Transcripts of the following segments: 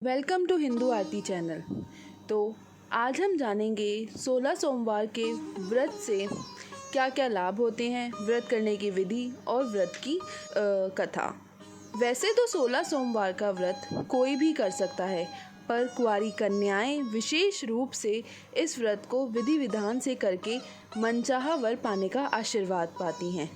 Welcome to Hindu Aarti channel. तो आज हम जानेंगे 16 सोमवार के व्रत से क्या क्या लाभ होते हैं, व्रत करने की विधि और व्रत की कथा। वैसे तो 16 सोमवार का व्रत कोई भी कर सकता है, पर कुंवारी कन्याएं विशेष रूप से इस व्रत को विधि विधान से करके मनचाहा वर पाने का आशीर्वाद पाती हैं।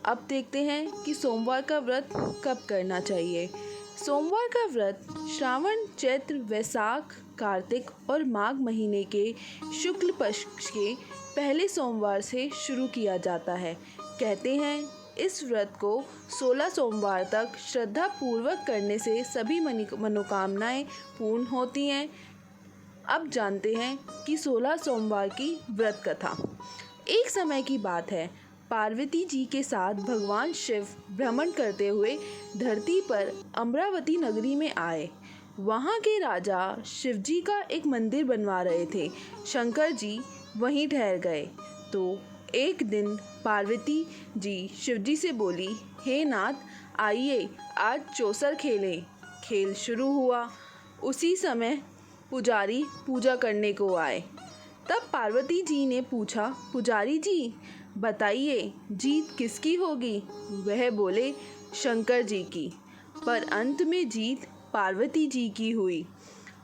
अब देखते हैं कि सोमवार का व्रत कब करना चाहिए। सोमवार का व्रत श्रावण, चैत्र, वैशाख, कार्तिक और माघ महीने के शुक्ल पक्ष के पहले सोमवार से शुरू किया जाता है। कहते हैं इस व्रत को 16 सोमवार तक श्रद्धा पूर्वक करने से सभी मनोकामनाएं पूर्ण होती हैं। अब जानते हैं कि 16 सोमवार की व्रत कथा। एक समय की बात है, पार्वती जी के साथ भगवान शिव भ्रमण करते हुए धरती पर अमरावती नगरी में आए। वहाँ के राजा शिवजी का एक मंदिर बनवा रहे थे। शंकर जी वहीं ठहर गए। तो एक दिन पार्वती जी शिवजी से बोली, हे नाथ, आइए आज चौसर खेलें। खेल शुरू हुआ। उसी समय पुजारी पूजा करने को आए। तब पार्वती जी ने पूछा, पुजारी जी बताइए जीत किसकी होगी? वह बोले, शंकर जी की। पर अंत में जीत पार्वती जी की हुई।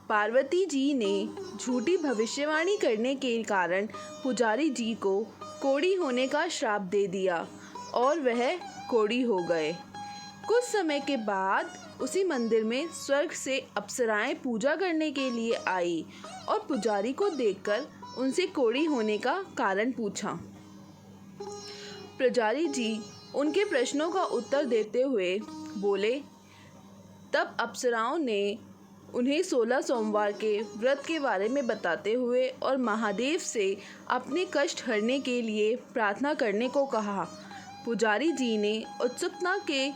पार्वती जी ने झूठी भविष्यवाणी करने के कारण पुजारी जी को कोढ़ी होने का श्राप दे दिया और वह कोढ़ी हो गए। कुछ समय के बाद उसी मंदिर में स्वर्ग से अप्सराएं पूजा करने के लिए आई और पुजारी को देखकर उनसे कोढ़ी होने का कारण पूछा। पुजारी जी उनके प्रश्नों का उत्तर देते हुए बोले। तब अप्सराओं ने उन्हें 16 सोमवार के व्रत के बारे में बताते हुए और महादेव से अपने कष्ट हरने के लिए प्रार्थना करने को कहा। पुजारी जी ने उत्सुकता के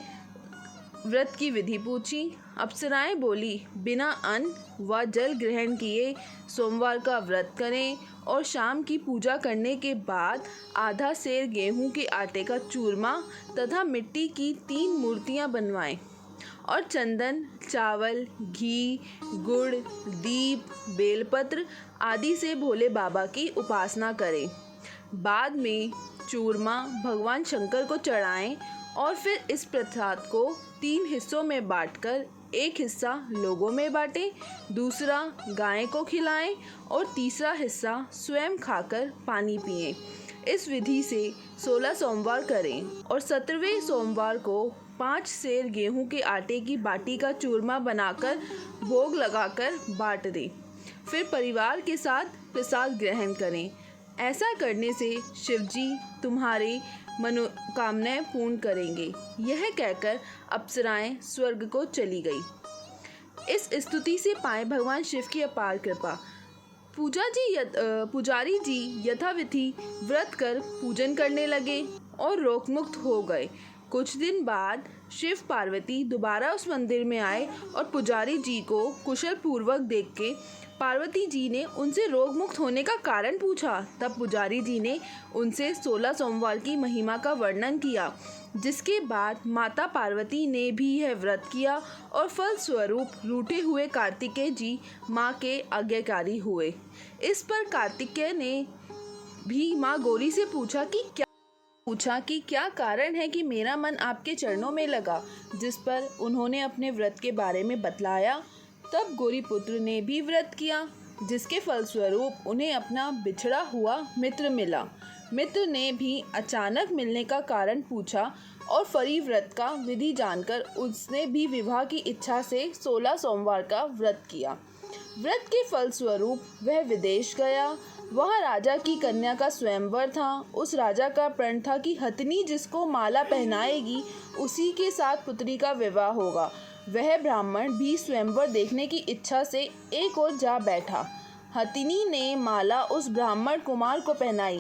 व्रत की विधि पूछी। अप्सराएं बोली, बिना अन्न व जल ग्रहण किए सोमवार का व्रत करें और शाम की पूजा करने के बाद आधा सेर गेहूं के आटे का चूरमा तथा मिट्टी की 3 मूर्तियां बनवाएं और चंदन, चावल, घी, गुड़, दीप, बेलपत्र आदि से भोले बाबा की उपासना करें। बाद में चूरमा भगवान शंकर को चढ़ाएं और फिर इस प्रसाद को 3 हिस्सों में बांटकर एक हिस्सा लोगों में बांटें, दूसरा गाय को खिलाएं और तीसरा हिस्सा स्वयं खाकर पानी पिएं। इस विधि से 16 सोमवार करें और 17वें सोमवार को 5 सेर गेहूं के आटे की बाटी का चूरमा बनाकर भोग लगाकर बांट दें। फिर परिवार के साथ प्रसाद ग्रहण करें। ऐसा करने से शिवजी तुम्हारी मनोकामनाएं पूर्ण करेंगे। यह कहकर अप्सराएं स्वर्ग को चली गई। इस स्तुति से पाए भगवान शिव की अपार कृपा। पुजारी जी यथाविधि व्रत कर पूजन करने लगे और रोगमुक्त हो गए। कुछ दिन बाद शिव पार्वती दोबारा उस मंदिर में आए और पुजारी जी को कुशल पूर्वक देख के पार्वती जी ने उनसे रोग मुक्त होने का कारण पूछा। तब पुजारी जी ने उनसे 16 सोमवार की महिमा का वर्णन किया, जिसके बाद माता पार्वती ने भी यह व्रत किया और फल स्वरूप रूठे हुए कार्तिकेय जी माँ के आज्ञाकारी हुए। इस पर कार्तिकेय ने भी माँ गौरी से पूछा कि क्या कारण है कि मेरा मन आपके चरणों में लगा, जिस पर उन्होंने अपने व्रत के बारे में बतलाया। तब गौरी पुत्र ने भी व्रत किया, जिसके फलस्वरूप उन्हें अपना बिछड़ा हुआ मित्र मिला। मित्र ने भी अचानक मिलने का कारण पूछा और फरी व्रत का विधि जानकर उसने भी विवाह की इच्छा से 16 सोमवार का व्रत किया। व्रत के फलस्वरूप वह विदेश गया। वहाँ राजा की कन्या का स्वयंवर था। उस राजा का प्रण था कि हथिनी जिसको माला पहनाएगी उसी के साथ पुत्री का विवाह होगा। वह ब्राह्मण भी स्वयंवर देखने की इच्छा से एक ओर जा बैठा। हथिनी ने माला उस ब्राह्मण कुमार को पहनाई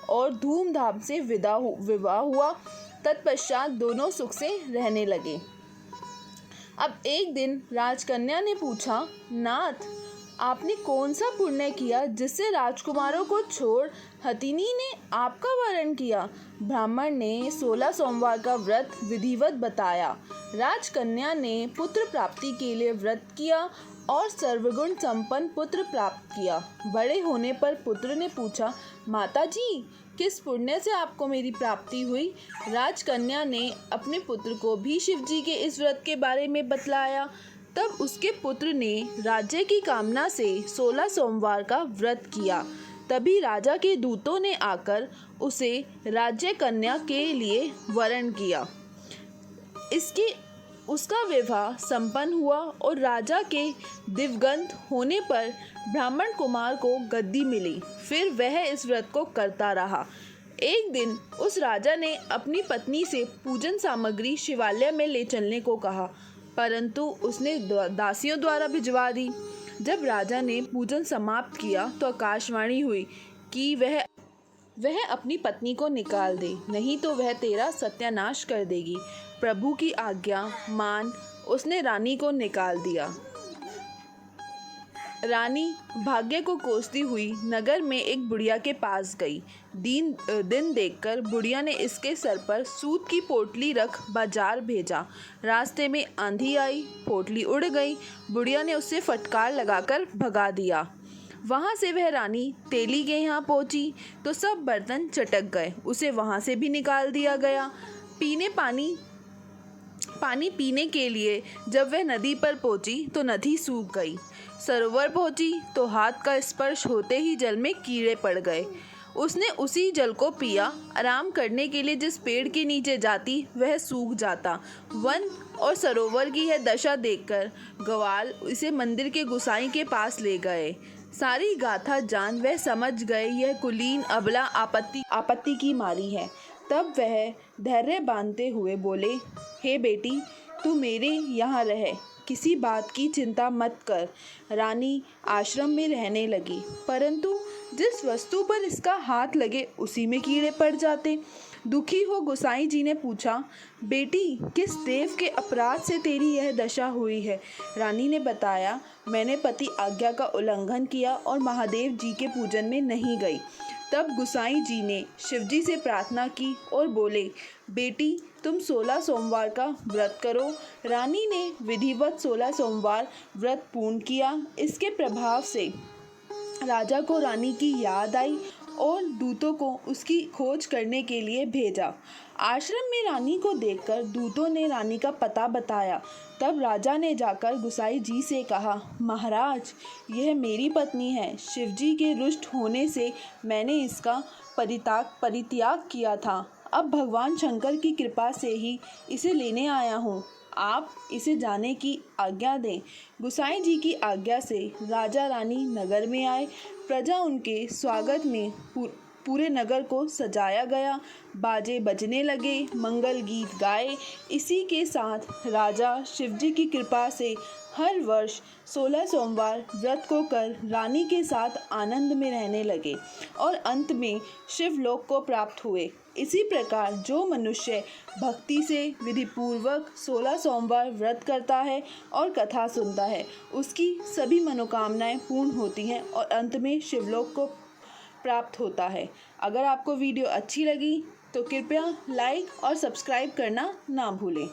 और धूमधाम से विवाह हुआ। तत्पश्चात दोनों सुख से रहने लगे। अब एक दिन राजकन्या ने पूछा, नाथ, आपने कौन सा पुण्य किया जिससे राजकुमारों को छोड़ हथिनी ने आपका वरण किया? ब्राह्मण ने 16 सोमवार का व्रत विधिवत बताया। राजकन्या ने पुत्र प्राप्ति के लिए व्रत किया और सर्वगुण संपन्न पुत्र प्राप्त किया। बड़े होने पर पुत्र ने पूछा, माताजी, किस पुण्य से आपको मेरी प्राप्ति हुई? राजकन्या ने अपने पुत्र को भी शिवजी के इस व्रत के बारे में बतलाया। तब उसके पुत्र ने राज्य की कामना से 16 सोमवार का व्रत किया। तभी राजा के दूतों ने आकर उसे राज्य कन्या के लिए वरण किया। उसका विवाह संपन्न हुआ और राजा के दिवंगत होने पर ब्राह्मण कुमार को गद्दी मिली। फिर वह इस व्रत को करता रहा। एक दिन उस राजा ने अपनी पत्नी से पूजन सामग्री शिवालय में ले चलने को कहा, परंतु उसने दासियों द्वारा भिजवा दी। जब राजा ने पूजन समाप्त किया तो आकाशवाणी हुई कि वह अपनी पत्नी को निकाल दे, नहीं तो वह तेरा सत्यानाश कर देगी। प्रभु की आज्ञा मान उसने रानी को निकाल दिया। रानी भाग्य को कोसती हुई नगर में एक बुढ़िया के पास गई। दिन देखकर बुढ़िया ने इसके सर पर सूत की पोटली रख बाजार भेजा। रास्ते में आंधी आई, पोटली उड़ गई। बुढ़िया ने उससे फटकार लगाकर भगा दिया। वहाँ से वह रानी तेली के यहाँ पहुँची तो सब बर्तन चटक गए। उसे वहाँ से भी निकाल दिया गया। पानी पीने के लिए जब वह नदी पर पहुंची तो नदी सूख गई। सरोवर पहुंची तो हाथ का स्पर्श होते ही जल में कीड़े पड़ गए। उसने उसी जल को पिया। आराम करने के लिए जिस पेड़ के नीचे जाती वह सूख जाता। वन और सरोवर की यह दशा देखकर ग्वाल इसे मंदिर के गुसाई के पास ले गए। सारी गाथा जान वह समझ गए यह कुलीन अबला आपत्ति की मारी है। तब वह धैर्य बांधते हुए बोले, हे बेटी, तू मेरे यहाँ रह, किसी बात की चिंता मत कर। रानी आश्रम में रहने लगी, परंतु जिस वस्तु पर इसका हाथ लगे उसी में कीड़े पड़ जाते। दुखी हो गोसाई जी ने पूछा, बेटी, किस देव के अपराध से तेरी यह दशा हुई है? रानी ने बताया, मैंने पति आज्ञा का उल्लंघन किया और महादेव जी के पूजन में नहीं गई। तब गोसाई जी ने शिवजी से प्रार्थना की और बोले, बेटी, तुम 16 सोमवार का व्रत करो। रानी ने विधिवत 16 सोमवार व्रत पूर्ण किया। इसके प्रभाव से राजा को रानी की याद आई और दूतों को उसकी खोज करने के लिए भेजा। आश्रम में रानी को देखकर दूतों ने रानी का पता बताया। तब राजा ने जाकर गोसाई जी से कहा, महाराज, यह मेरी पत्नी है। शिवजी के रुष्ट होने से मैंने इसका परित्याग किया था। अब भगवान शंकर की कृपा से ही इसे लेने आया हूँ। आप इसे जाने की आज्ञा दें। गोसाई जी की आज्ञा से राजा रानी नगर में आए। प्रजा उनके स्वागत में पूरे नगर को सजाया गया। बाजे बजने लगे, मंगल गीत गाए। इसी के साथ राजा शिवजी की कृपा से हर वर्ष 16 सोमवार व्रत को कर रानी के साथ आनंद में रहने लगे और अंत में शिवलोक को प्राप्त हुए। इसी प्रकार जो मनुष्य भक्ति से विधिपूर्वक 16 सोमवार व्रत करता है और कथा सुनता है, उसकी सभी मनोकामनाएं पूर्ण होती हैं और अंत में शिवलोक को प्राप्त होता है। अगर आपको वीडियो अच्छी लगी तो कृपया लाइक और सब्सक्राइब करना ना भूलें।